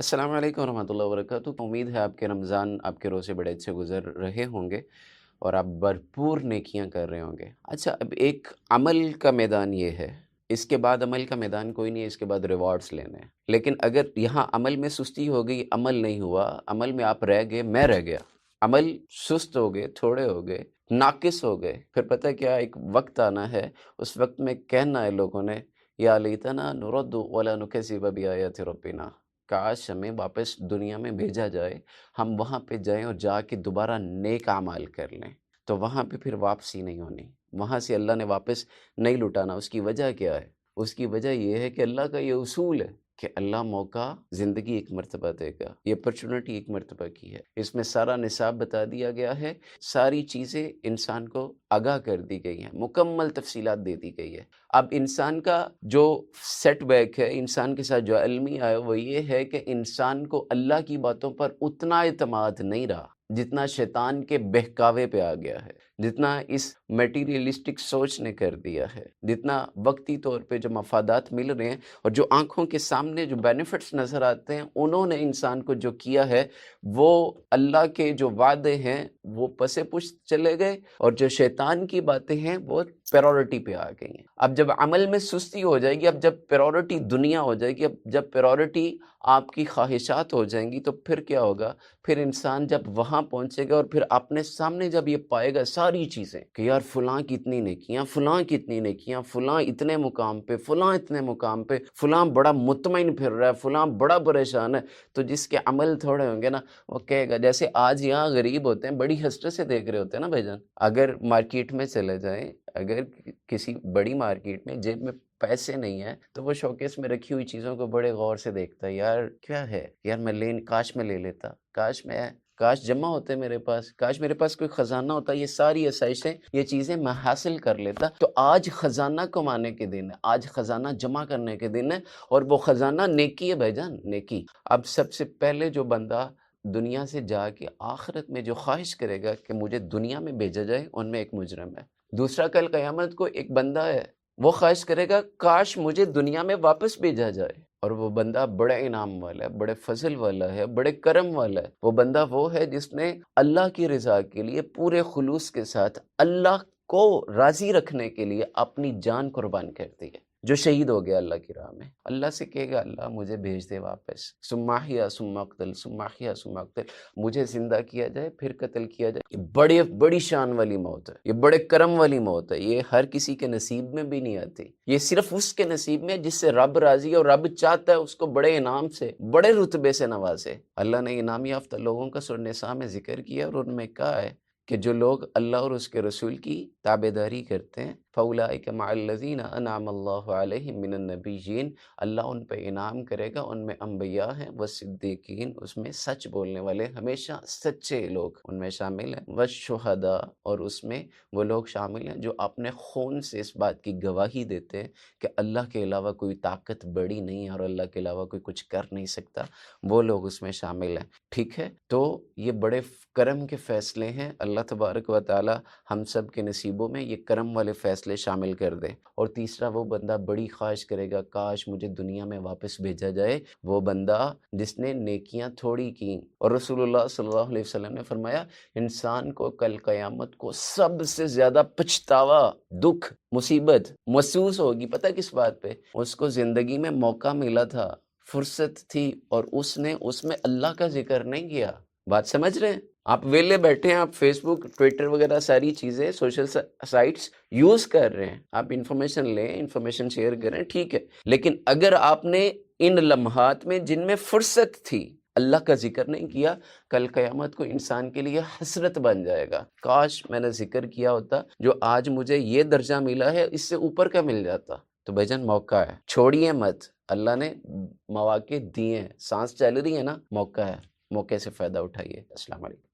अस्सलाम वालेकुम रहमतुल्लाहि व बरकातहू। उम्मीद है आपके रमज़ान आपके रोज़े बड़े अच्छे गुज़र रहे होंगे और आप भरपूर नेकियां कर रहे होंगे। अच्छा, अब एक अमल का मैदान ये है, इसके बाद अमल का मैदान कोई नहीं है, इसके बाद रिवॉर्ड्स लेने हैं। लेकिन अगर यहाँ अमल में सुस्ती हो गई, अमल नहीं हुआ, अमल में आप रह गए, मैं रह गया, अमल सुस्त हो गए, थोड़े हो गए, नाकिस हो गए, फिर पता है क्या, एक वक्त आना है, उस वक्त में कहना है लोगों ने, या लैतना नुरद्दु वला नुकज़्ज़िब बिआयाति रब्बिना, काश हमें वापस दुनिया में भेजा जाए, हम वहाँ पे जाएं और जाके दोबारा नेक आमाल कर लें। तो वहाँ पे फिर वापसी नहीं होनी, वहाँ से अल्लाह ने वापस नहीं लुटाना। उसकी वजह क्या है? उसकी वजह ये है कि अल्लाह का ये उसूल है कि अल्लाह मौका ज़िंदगी एक मर्तबा देगा, ये अपॉर्चुनिटी एक मर्तबा की है। इसमें सारा निसाब बता दिया गया है, सारी चीज़ें इंसान को आगाह कर दी गई हैं, मुकम्मल तफ़सीलात दे दी गई है। अब इंसान का जो सेटबैक है, इंसान के साथ जो अलमिया है, वो ये है कि इंसान को अल्लाह की बातों पर उतना एतमाद नहीं रहा जितना शैतान के बहकावे पे आ गया है, जितना इस मटेरियलिस्टिक सोच ने कर दिया है, जितना वक्ती तौर पे जो मफादात मिल रहे हैं और जो आंखों के सामने जो बेनिफिट्स नज़र आते हैं, उन्होंने इंसान को जो किया है, वो अल्लाह के जो वादे हैं वो पसे पुष्ट चले गए और जो शैतान की बातें हैं वो प्रायोरिटी पे आ गई हैं। अब जब अमल में सुस्ती हो जाएगी, अब जब प्रायोरिटी दुनिया हो जाएगी, अब जब प्रायोरिटी आपकी ख्वाहिशात हो जाएंगी, तो फिर क्या होगा? फिर इंसान जब वहाँ पहुँचेगा और फिर अपने सामने जब ये पाएगा सारी चीज़ें कि यार फ़लाँ कितनी नेकियाँ, फ़लाँ कितनी नेकियाँ, फ़लाँ इतने मुकाम पे, फ़लाँ इतने मुकाम पे, फ़लाँ बड़ा मुतमईन फिर रहा है, फ़लाँ बड़ा परेशान है, तो जिसके अमल थोड़े होंगे ना, वो कहेगा, जैसे आज यहाँ गरीब होते हैं, बड़ी हसरत से देख रहे होते हैं ना भाईजान। अगर मार्केट में चले जाएँ, अगर किसी बड़ी मार्केट में जेब में पैसे नहीं है, तो वो शोकेस में रखी हुई चीज़ों को बड़े गौर से देखता है, यार क्या है? यार काश मैं ले लेता, काश जमा होते मेरे पास, काश मेरे पास कोई ख़ज़ाना होता, ये सारी आसाइशें, ये चीज़ें मैं हासिल कर लेता। तो आज ख़ज़ाना कमाने के दिन है, आज ख़ज़ाना जमा करने के दिन है, और वो ख़ज़ाना नेकी है भाईजान, नेकी। अब सबसे पहले जो बंदा दुनिया से जाके आखिरत में जो ख्वाहिश करेगा कि मुझे दुनिया में भेजा जाए, उनमें एक मुजरम है। दूसरा, कल क़यामत को एक बंदा है, वो ख्वाहिश करेगा काश मुझे दुनिया में वापस भेजा जाए, और वो बंदा बड़े इनाम वाला है, बड़े फजल वाला है, बड़े करम वाला है। वो बंदा वो है जिसने अल्लाह की रज़ा के लिए पूरे खुलूस के साथ अल्लाह को राज़ी रखने के लिए अपनी जान कुर्बान कर दी है, जो शहीद हो गया अल्लाह की राह में। अल्लाह से कहेगा, अल्लाह मुझे भेज दे वापस, सुम्मा अहया सुम्मा अक़्तल, सुम्मा अहया सुम्मा अक़्तल, मुझे ज़िंदा किया जाए फिर कत्ल किया जाए। ये बड़ी शान वाली मौत है, ये बड़े करम वाली मौत है, ये हर किसी के नसीब में भी नहीं आती। ये सिर्फ उसके नसीब में जिससे रब राज़ी है और रब चाहता है उसको बड़े इनाम से, बड़े रुतबे से नवाजे। अल्लाह ने इनाम याफ्ता लोगों का सूरह निसा में ज़िक्र किया और उनमें कहा है कि जो लोग अल्लाह और उसके रसूल की ताबेदारी करते हैं, फ़उलाइका मअल्लज़ीना अनअमल्लाहु अलैहिम मिनन नबिय्यीन, अल्लाह उन पे इनाम करेगा, उनमें अंबिया हैं, वस्सिद्दीकीन, उसमें सच बोलने वाले, हमेशा सच्चे लोग उनमें शामिल हैं, वश्शुहदा, और उसमें वो लोग शामिल हैं जो अपने खून से इस बात की गवाही देते हैं कि अल्लाह के अलावा कोई ताकत बड़ी नहीं है और अल्लाह के अलावा कोई कुछ कर नहीं सकता, वो लोग उसमें शामिल हैं। ठीक है, तो ये बड़े करम के फ़ैसले हैं। अल्लाह तबारक व तआला हम सब के नसीबों में ये करम वाले फ़ैसले शामिल कर दे। और तीसरा, वो बंदा बड़ी ख्वाहिश करेगा काश मुझे दुनिया में वापस भेजा जाए, वो बंदा जिसने नेकियां थोड़ी की। और रसूलुल्लाह सल्लल्लाहु अलैहि वसल्लम ने फरमाया, इंसान को कल क़यामत को सबसे ज़्यादा पछतावा, दुख, मुसीबत महसूस होगी, पता है किस बात पे? उसको ज़िंदगी में मौका मिला था, फुर्सत थी, और उसने उसमें अल्लाह का ज़िक्र नहीं किया। बात समझ रहे हैं? आप वेले बैठे हैं, आप फेसबुक, ट्विटर वगैरह सारी चीज़ें, सोशल साइट्स यूज़ कर रहे हैं, आप इन्फॉर्मेशन लें, इन्फॉर्मेशन शेयर करें, ठीक है। लेकिन अगर आपने इन लम्हात में जिनमें फुर्सत थी अल्लाह का जिक्र नहीं किया, कल क़यामत को इंसान के लिए हसरत बन जाएगा, काश मैंने जिक्र किया होता, जो आज मुझे ये दर्जा मिला है इससे ऊपर का मिल जाता। तो भाईजान, मौका है, छोड़िए मत। अल्लाह ने मौके दिए हैं, सांस चल रही है ना, मौका है, मौके से फ़ायदा उठाइए। अस्सलाम वालेकुम।